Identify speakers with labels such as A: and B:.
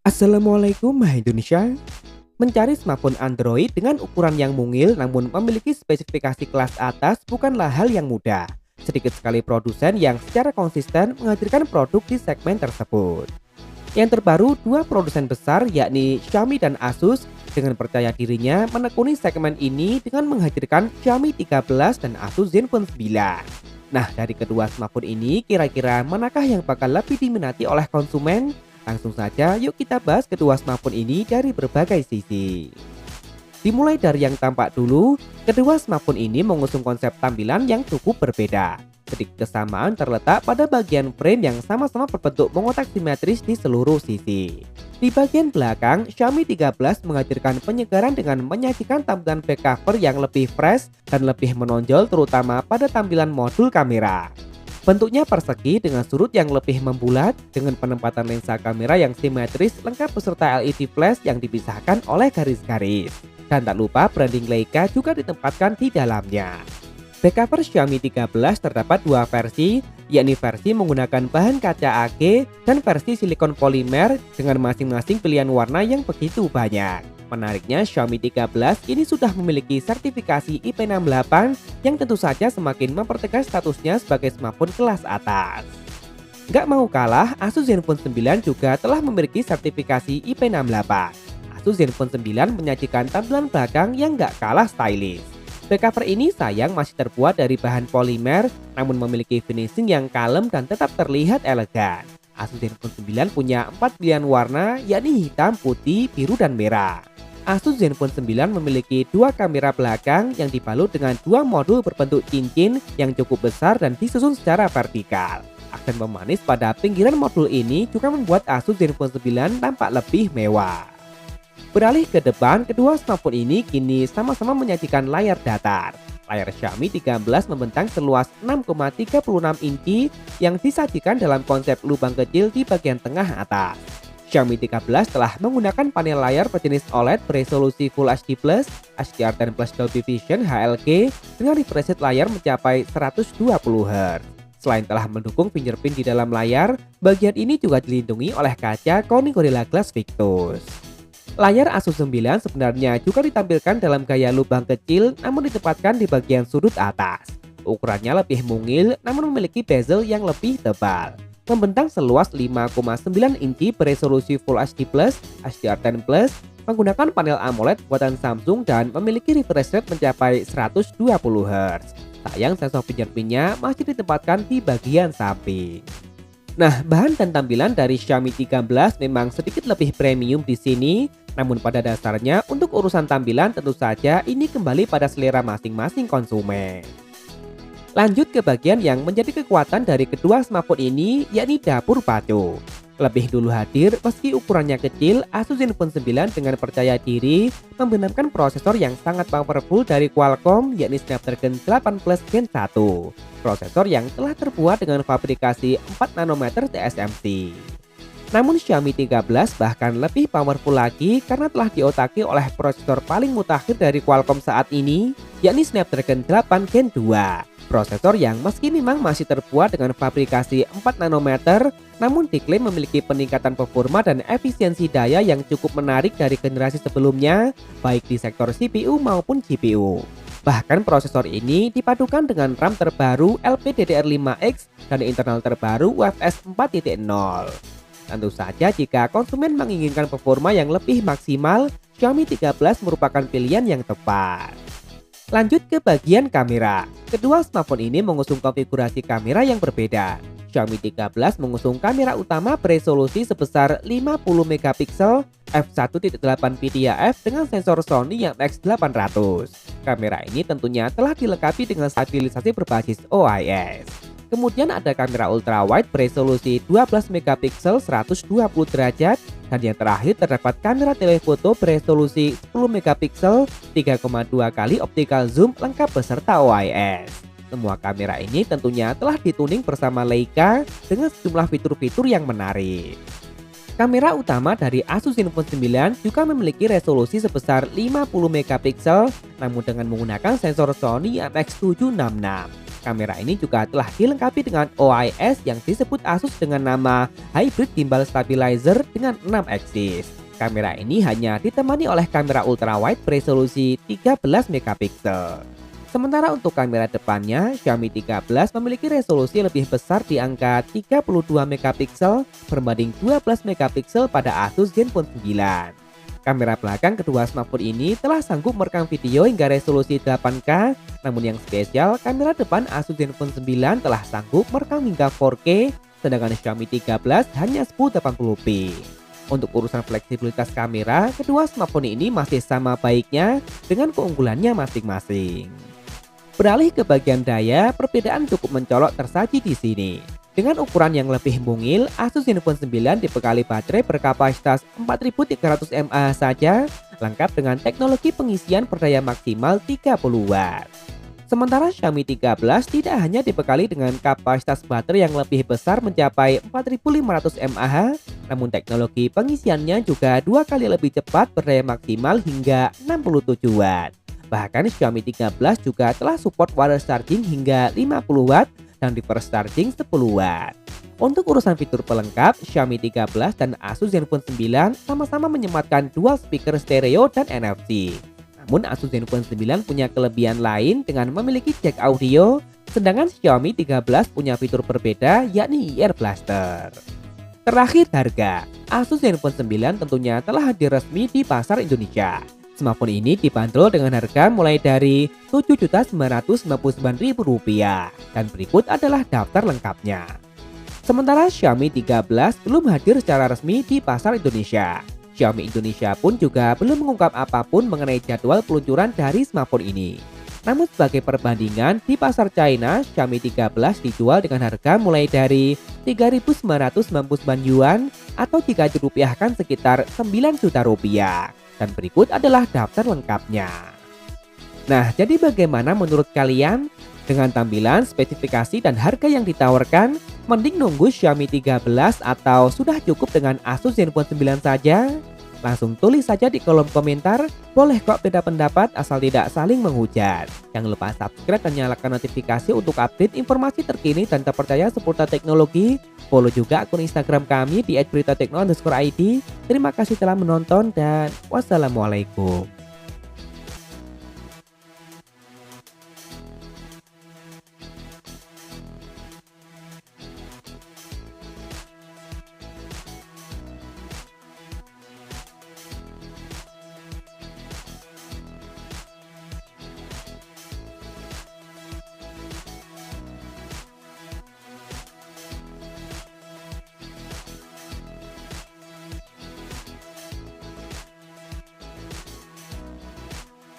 A: Assalamualaikum Mahasiswa Indonesia. Mencari smartphone Android dengan ukuran yang mungil namun memiliki spesifikasi kelas atas bukanlah hal yang mudah. Sedikit sekali produsen yang secara konsisten menghadirkan produk di segmen tersebut. Yang terbaru, dua produsen besar yakni Xiaomi dan Asus dengan percaya dirinya menekuni segmen ini dengan menghadirkan Xiaomi 13 dan Asus Zenfone 9. Nah, dari kedua smartphone ini kira-kira manakah yang bakal lebih diminati oleh konsumen? Langsung saja yuk kita bahas kedua smartphone ini dari berbagai sisi. Dimulai dari yang tampak dulu, kedua smartphone ini mengusung konsep tampilan yang cukup berbeda. Sedikit kesamaan terletak pada bagian frame yang sama-sama berbentuk mengotak simetris di seluruh sisi. Di bagian belakang, Xiaomi 13 menghadirkan penyegaran dengan menyajikan tampilan back cover yang lebih fresh dan lebih menonjol terutama pada tampilan modul kamera. Bentuknya persegi dengan sudut yang lebih membulat dengan penempatan lensa kamera yang simetris lengkap beserta LED flash yang dipisahkan oleh garis-garis. Dan tak lupa branding Leica juga ditempatkan di dalamnya. Backcover Xiaomi 13 terdapat dua versi, yakni versi menggunakan bahan kaca AG dan versi silikon polimer dengan masing-masing pilihan warna yang begitu banyak. Menariknya, Xiaomi 13 ini sudah memiliki sertifikasi IP68 yang tentu saja semakin mempertegas statusnya sebagai smartphone kelas atas. Nggak mau kalah, Asus Zenfone 9 juga telah memiliki sertifikasi IP68. Asus Zenfone 9 menyajikan tampilan belakang yang nggak kalah stylish. Backcover ini sayang masih terbuat dari bahan polimer, namun memiliki finishing yang kalem dan tetap terlihat elegan. Asus Zenfone 9 punya 4 pilihan warna, yakni hitam, putih, biru, dan merah. Asus Zenfone 9 memiliki dua kamera belakang yang dibalut dengan dua modul berbentuk cincin yang cukup besar dan disusun secara vertikal. Aksen pemanis pada pinggiran modul ini juga membuat Asus Zenfone 9 tampak lebih mewah. Beralih ke depan, kedua smartphone ini kini sama-sama menyajikan layar datar. Layar Xiaomi 13 membentang seluas 6,36 inci yang disajikan dalam konsep lubang kecil di bagian tengah atas. Xiaomi 13 telah menggunakan panel layar berjenis OLED beresolusi Full HD+, HDR10 Plus Dolby Vision HLG dengan refresh rate layar mencapai 120 Hz. Selain telah mendukung fingerprint di dalam layar, bagian ini juga dilindungi oleh kaca Corning Gorilla Glass Victus. Layar Asus 9 sebenarnya juga ditampilkan dalam gaya lubang kecil namun ditempatkan di bagian sudut atas. Ukurannya lebih mungil namun memiliki bezel yang lebih tebal. Membentang seluas 5,9 inci beresolusi Full HD+, HDR10+, menggunakan panel AMOLED buatan Samsung dan memiliki refresh rate mencapai 120 Hz. Sayang sensor fingerprintnya masih ditempatkan di bagian samping. Nah, bahan dan tampilan dari Xiaomi 13 memang sedikit lebih premium di sini, namun pada dasarnya untuk urusan tampilan tentu saja ini kembali pada selera masing-masing konsumen. Lanjut ke bagian yang menjadi kekuatan dari kedua smartphone ini, yakni dapur pacu. Lebih dulu hadir, meski ukurannya kecil, Asus Zenfone 9 dengan percaya diri membenamkan prosesor yang sangat powerful dari Qualcomm, yakni Snapdragon 8 Plus Gen 1. Prosesor yang telah terbuat dengan fabrikasi 4 nanometer TSMC. Namun Xiaomi 13 bahkan lebih powerful lagi karena telah diotaki oleh prosesor paling mutakhir dari Qualcomm saat ini, yakni Snapdragon 8 Gen 2. Prosesor yang meski memang masih terbuat dengan fabrikasi 4 nanometer, namun diklaim memiliki peningkatan performa dan efisiensi daya yang cukup menarik dari generasi sebelumnya, baik di sektor CPU maupun GPU. Bahkan prosesor ini dipadukan dengan RAM terbaru LPDDR5X dan internal terbaru UFS 4.0. Tentu saja jika konsumen menginginkan performa yang lebih maksimal, Xiaomi 13 merupakan pilihan yang tepat. Lanjut ke bagian kamera. Kedua smartphone ini mengusung konfigurasi kamera yang berbeda. Xiaomi 13 mengusung kamera utama beresolusi sebesar 50 megapiksel f1.8 PDAF dengan sensor Sony IMX800. Kamera ini tentunya telah dilengkapi dengan stabilisasi berbasis OIS. Kemudian ada kamera ultrawide beresolusi 12 megapiksel 120 derajat dan yang terakhir terdapat kamera telefoto beresolusi 10 megapiksel 3,2 kali optical zoom lengkap beserta OIS. Semua kamera ini tentunya telah dituning bersama Leica dengan sejumlah fitur-fitur yang menarik. Kamera utama dari Asus Zenfone 9 juga memiliki resolusi sebesar 50 megapiksel namun dengan menggunakan sensor Sony IMX766. Kamera ini juga telah dilengkapi dengan OIS yang disebut Asus dengan nama Hybrid Gimbal Stabilizer dengan 6 axis. Kamera ini hanya ditemani oleh kamera ultrawide beresolusi 13 megapiksel. Sementara untuk kamera depannya, Xiaomi 13 memiliki resolusi lebih besar di angka 32 megapiksel berbanding 12 megapiksel pada Asus Zenfone 9. Kamera belakang kedua smartphone ini telah sanggup merekam video hingga resolusi 8K, namun yang spesial, kamera depan Asus Zenfone 9 telah sanggup merekam hingga 4K, sedangkan Xiaomi 13 hanya 1080p. Untuk urusan fleksibilitas kamera, kedua smartphone ini masih sama baiknya dengan keunggulannya masing-masing. Beralih ke bagian daya, perbedaan cukup mencolok tersaji di sini. Dengan ukuran yang lebih mungil, Asus Zenfone 9 dibekali baterai berkapasitas 4300 mAh saja, lengkap dengan teknologi pengisian berdaya maksimal 30 Watt. Sementara Xiaomi 13 tidak hanya dibekali dengan kapasitas baterai yang lebih besar mencapai 4500 mAh, namun teknologi pengisiannya juga 2 kali lebih cepat berdaya maksimal hingga 67 Watt. Bahkan Xiaomi 13 juga telah support wireless charging hingga 50 Watt dan reverse charging 10 Watt. Untuk urusan fitur pelengkap, Xiaomi 13 dan Asus Zenfone 9 sama-sama menyematkan dual speaker stereo dan NFC. Namun Asus Zenfone 9 punya kelebihan lain dengan memiliki jack audio, sedangkan Xiaomi 13 punya fitur berbeda yakni Ear Blaster. Terakhir harga, Asus Zenfone 9 tentunya telah hadir resmi di pasar Indonesia. Smartphone ini dibanderol dengan harga mulai dari Rp7.999.000 dan berikut adalah daftar lengkapnya. Sementara Xiaomi 13 belum hadir secara resmi di pasar Indonesia. Xiaomi Indonesia pun juga belum mengungkap apapun mengenai jadwal peluncuran dari smartphone ini. Namun sebagai perbandingan, di pasar China, Xiaomi 13 dijual dengan harga mulai dari 3.999 yuan atau jika dirupiahkan sekitar 9 juta rupiah. Dan berikut adalah daftar lengkapnya. Nah, jadi bagaimana menurut kalian? Dengan tampilan, spesifikasi, dan harga yang ditawarkan, mending nunggu Xiaomi 13 atau sudah cukup dengan Asus Zenfone 9 saja? Langsung tulis saja di kolom komentar, boleh kok beda pendapat asal tidak saling menghujat. Jangan lupa subscribe dan nyalakan notifikasi untuk update informasi terkini dan terpercaya seputar teknologi. Follow juga akun Instagram kami di @beritatekno_id. Terima kasih telah menonton dan wassalamualaikum.